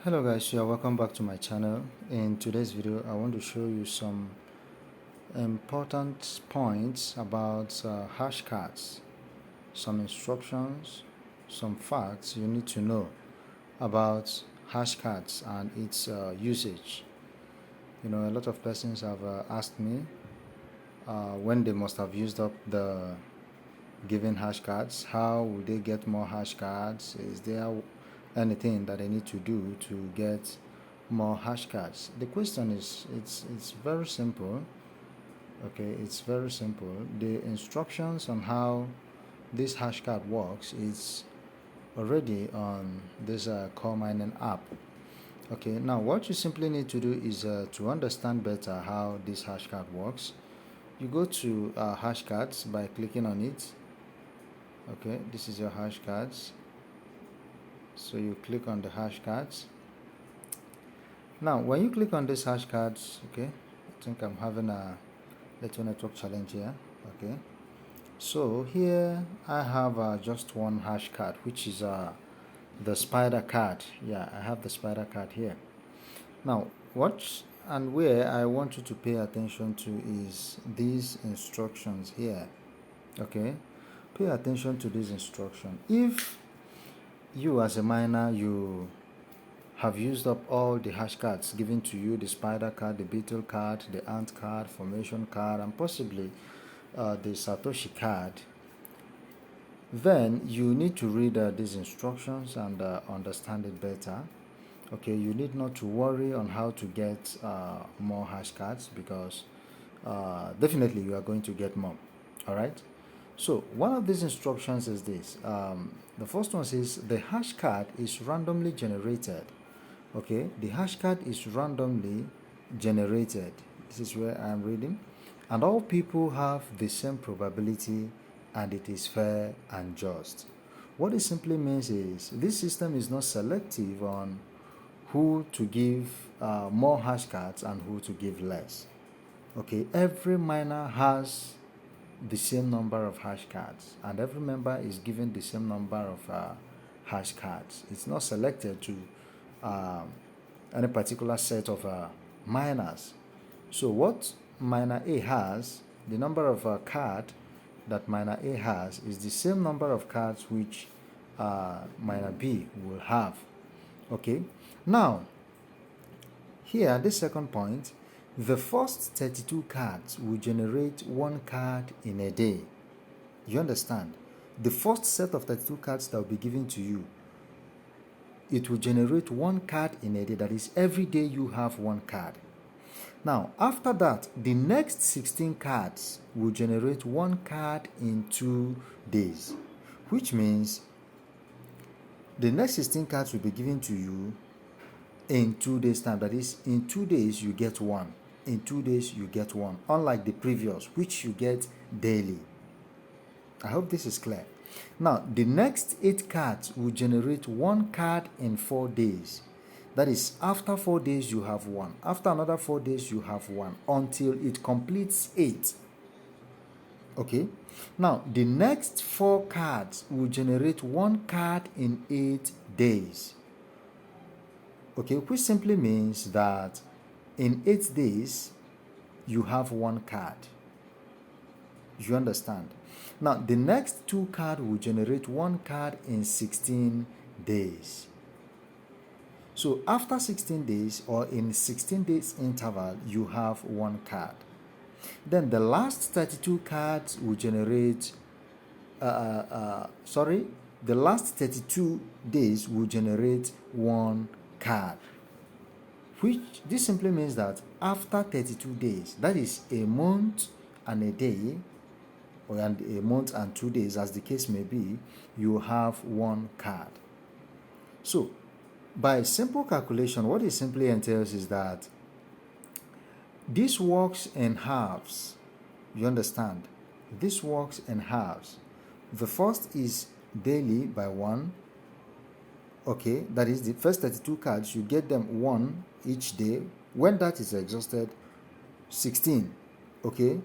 Hello guys, welcome back to my channel. In today's video I want to show you some important points about hash cards, some instructions, some facts you need to know about hash cards and its usage. A lot of persons have asked me when they must have used up the given hash cards, how will they get more hash cards? Is there anything that they need to do to get more hash cards? The question is, it's very simple. Okay, it's very simple. The instructions on how this hash card works is already on this core mining app. Okay, now what you simply need to do is to understand better how this hash card works. You go to hash cards by clicking on it. Okay, this is your hash cards. So you click on the hash cards. Now when you click on this hash cards, okay, I think I'm having a little network challenge here. Okay, so here I have just one hash card, which is the spider card. Yeah, I have the spider card here. Now what and where I want you to pay attention to is these instructions here. Okay, pay attention to this instruction. If you as a miner, you have used up all the hash cards given to you, the spider card, the beetle card, the ant card, formation card, and possibly the Satoshi card, then you need to read these instructions and understand it better. Okay, you need not to worry on how to get more hash cards, because definitely you are going to get more. All right, so one of these instructions is this. The first one says the hash card is randomly generated. Okay, the hash card is randomly generated. This is where I am reading. And all people have the same probability, and it is fair and just. What it simply means is this system is not selective on who to give more hash cards and who to give less. Okay, every miner has the same number of hash cards, and every member is given the same number of hash cards. It's not selected to any particular set of miners. So what miner A has, the number of card that miner A has is the same number of cards which miner B will have. Okay, now here, this second point, the first 32 cards will generate one card in a day. You understand? The first set of 32 cards that will be given to you, it will generate one card in a day. That is, every day you have one card. Now, after that, the next 16 cards will generate one card in 2 days, which means the next 16 cards will be given to you in 2 days' time. That is, in 2 days you get one. In 2 days you get one, unlike the previous, which you get daily. I hope this is clear. Now, the next 8 cards will generate one card in 4 days. That is, after 4 days you have one. After another 4 days you have one, until it completes 8. Okay. Now, the next 4 cards will generate one card in 8 days. Okay, which simply means that in 8 days you have one card. You understand? Now, the next 2 cards will generate one card in 16 days. So after 16 days, or in 16 days interval, you have one card. Then the last 32 cards will generate the last 32 days will generate one card. Which this simply means that after 32 days, that is a month and a day, or a month and 2 days, as the case may be, you have one card. So by simple calculation, what it simply entails is that this works in halves. You understand? This works in halves. The first is daily by 1. Okay, that is the first 32 cards, you get them 1 each day. When that is exhausted, 16. Okay,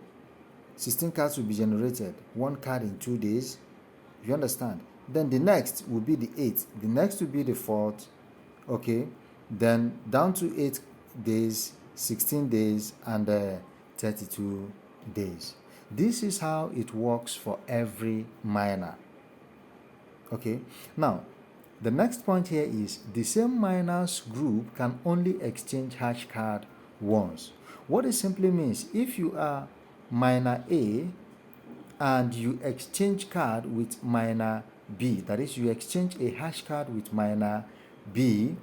16 cards will be generated, 1 card in 2 days. You understand? Then the next will be the 8th. The next will be the 4th. Okay, then down to 8 days, 16 days, and 32 days. This is how it works for every miner. Okay, now the next point here is the same miners group can only exchange hash card once. What it simply means, if you are miner A and you exchange card with miner B, that is, you exchange a hash card with miner B,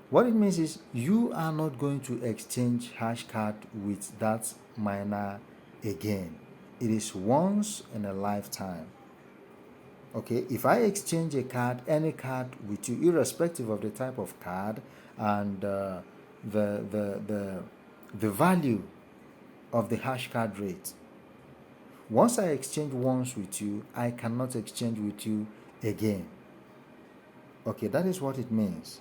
what it means is you are not going to exchange hash card with that miner again. It is once in a lifetime. Okay, if I exchange a card, any card with you, irrespective of the type of card and the value of the hash card rate, once I exchange once with you, I cannot exchange with you again. Okay, that is what it means.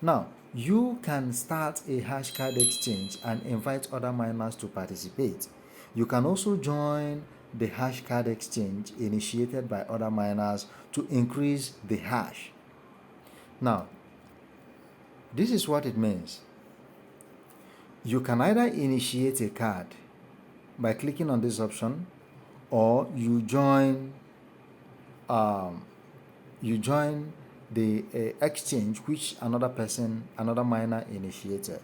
Now, you can start a hash card exchange and invite other miners to participate. You can also join the hash card exchange initiated by other miners to increase the hash. Now, this is what it means. You can either initiate a card by clicking on this option, or you join the exchange which another miner initiated.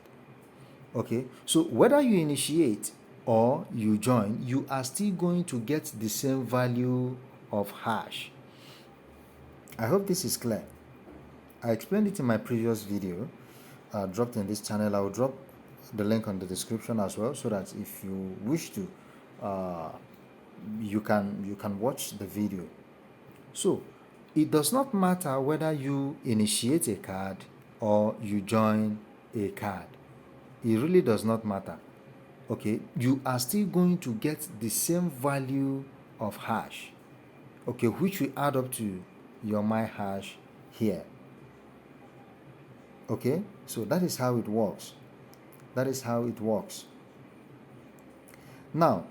Okay, so whether you initiate or you join, you are still going to get the same value of hash. I hope this is clear. I explained it in my previous video dropped in this channel. I will drop the link on the description as well, so that if you wish to, you can watch the video. So it does not matter whether you initiate a card or you join a card. It really does not matter. Okay, you are still going to get the same value of hash, okay, which will add up to your my hash here. Okay, so that is how it works. That is how it works. Now,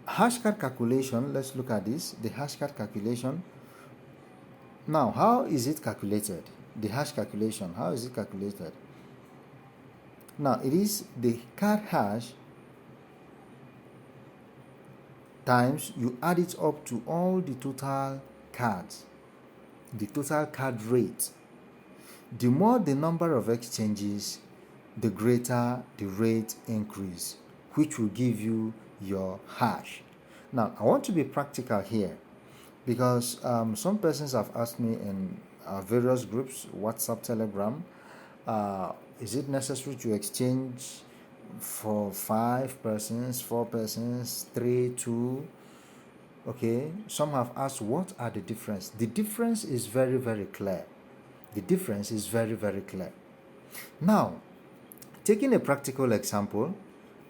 Hashcard calculation, let's look at this. The Hashcard calculation. Now, how is it calculated? The hash calculation, how is it calculated? Now, it is the card hash times you add it up to all the total cards, the total card rate. The more the number of exchanges, the greater the rate increase, which will give you your hash. Now, I want to be practical here, because some persons have asked me in various groups, WhatsApp, Telegram, is it necessary to exchange for 5 persons, 4 persons, 3, 2? Okay, some have asked what are the difference. The difference is very, very clear. The difference is very, very clear. Now, taking a practical example,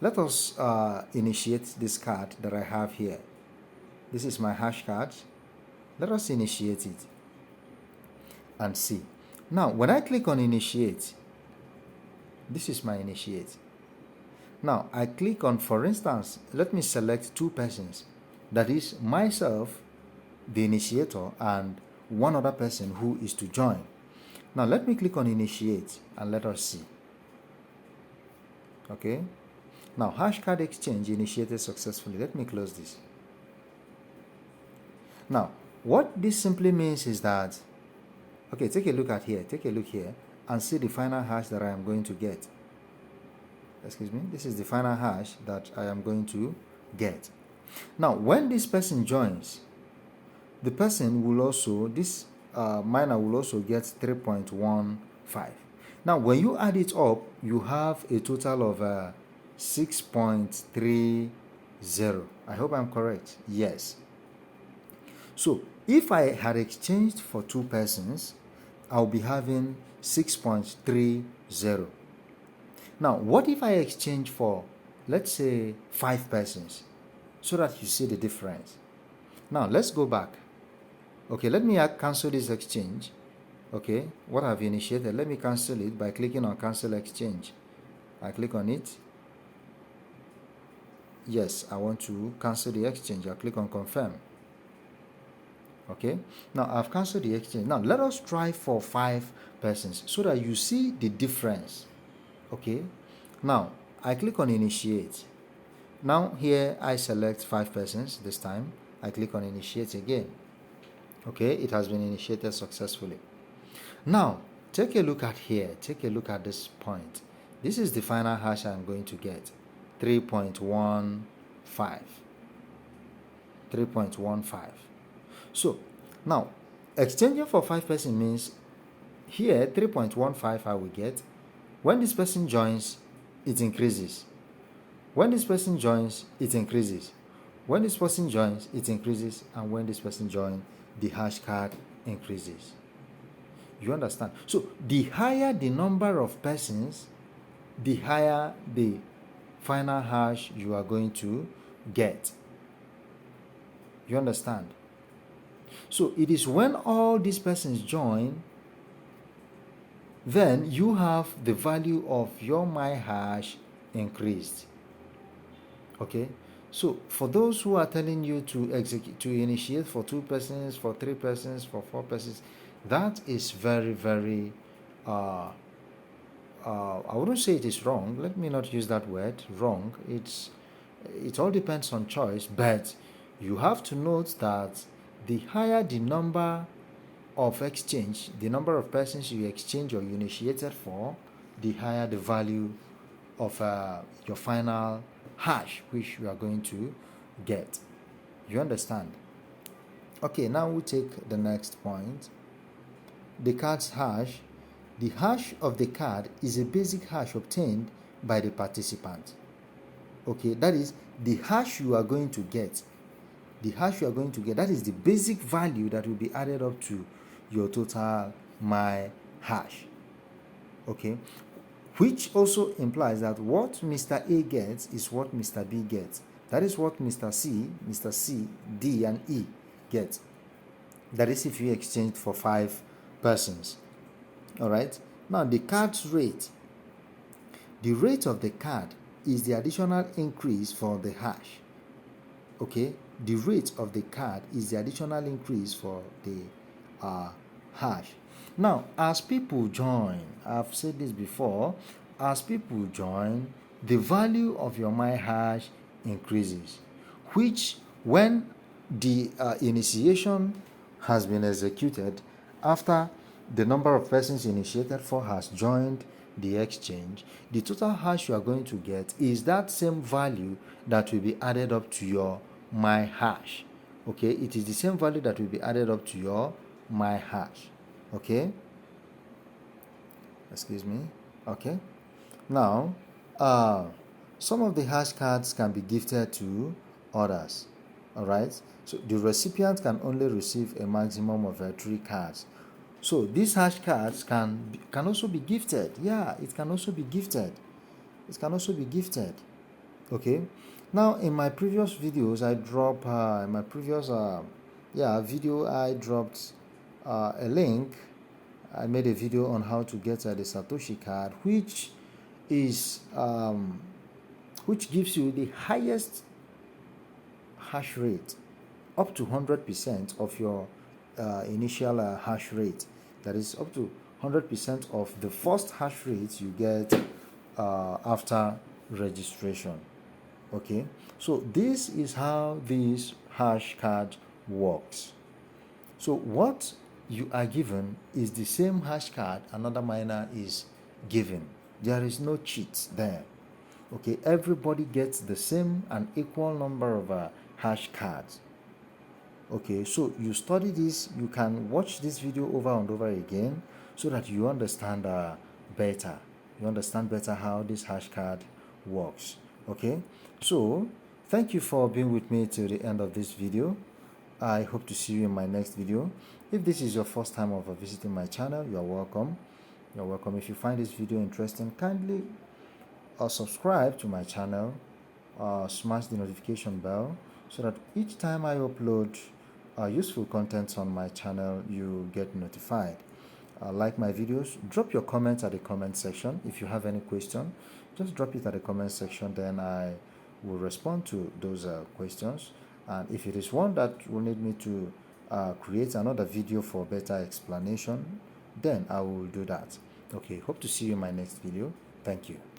let us initiate this card that I have here. This is my hash card. Let us initiate it and see. Now, when I click on initiate, this is my initiate. Now, I click on, for instance, let me select 2 persons. That is myself, the initiator, and one other person who is to join. Now, let me click on initiate and let us see. Okay. Now, hash card exchange initiated successfully. Let me close this. Now, what this simply means is that, okay, take a look at here. Take a look here and see the final hash that I am going to get. Excuse me. This is the final hash that I am going to get. Now, when this person joins, the person will also, this miner will also get 3.15. Now, when you add it up, you have a total of 6.30. I hope I'm correct. Yes. So, if I had exchanged for 2 persons, I'll be having 6.30. Now, what if I exchange for, let's say, 5 persons, so that you see the difference? Now, let's go back. Okay, let me cancel this exchange. Okay, what I've initiated, let me cancel it by clicking on cancel exchange. I click on it. Yes, I want to cancel the exchange. I click on confirm. Okay, now I've cancelled the exchange. Now let us try for 5 persons so that you see the difference. Okay, now I click on initiate. Now here I select 5 persons. This time I click on initiate again. Okay, it has been initiated successfully. Now take a look at here. Take a look at this point. This is the final hash I'm going to get, 3.15. 3.15. So now exchanging for 5 person means here 3.15 I will get. When this person joins, it increases. When this person joins, it increases. When this person joins, it increases. And when this person joins, the hash card increases. You understand? So the higher the number of persons, the higher the final hash you are going to get. You understand? So it is when all these persons join, then you have the value of your my hash increased. Okay, so for those who are telling you to initiate for 2 persons, for 3 persons, for 4 persons, that is very, very I wouldn't say it is wrong. Let me not use that word, wrong. It all depends on choice, but you have to note that the higher the number of exchange, the number of persons you exchange or you initiated for, the higher the value of your final hash which you are going to get. You understand? Okay, now we take the next point. The card's hash. The hash of the card is a basic hash obtained by the participant. Okay, that is the hash you are going to get. The hash you are going to get, that is the basic value that will be added up to your total my hash. Okay, which also implies that what Mr. A gets is what Mr. B gets. That is what Mr. C, D, and E get. That is if you exchange for 5 persons. All right. Now the card's rate. The rate of the card is the additional increase for the hash. Okay. The rate of the card is the additional increase for the hash. Now, as people join, I've said this before, as people join, the value of your my hash increases, which when the initiation has been executed, after the number of persons initiated for has joined the exchange, the total hash you are going to get is that same value that will be added up to your my hash. Okay, it is the same value that will be added up to your my hash. Okay, excuse me. Okay, now some of the hash cards can be gifted to others. All right, so the recipient can only receive a maximum of 3 cards. So these hash cards can also be gifted. Yeah, it can also be gifted. It can also be gifted. Okay. Now in my previous videos, I dropped in my previous video, I dropped a link. I made a video on how to get the Satoshi card, which is which gives you the highest hash rate, up to 100% of your initial hash rate. That is up to 100% of the first hash rate you get after registration. Okay, so this is how this hash card works. So what you are given is the same hash card another miner is given. There is no cheat there. Okay, everybody gets the same and equal number of hash cards. Okay, so you study this, you can watch this video over and over again so that you understand better. You understand better how this hash card works. Okay, so thank you for being with me till the end of this video. I hope to see you in my next video. If this is your first time of visiting my channel, you are welcome. You're welcome. If you find this video interesting, kindly subscribe to my channel, smash the notification bell so that each time I upload useful contents on my channel, you get notified. Like my videos, drop your comments at the comment section. If you have any question, just drop it at the comment section, then I will respond to those questions. And if it is one that will need me to create another video for better explanation, then I will do that. Okay, hope to see you in my next video. Thank you.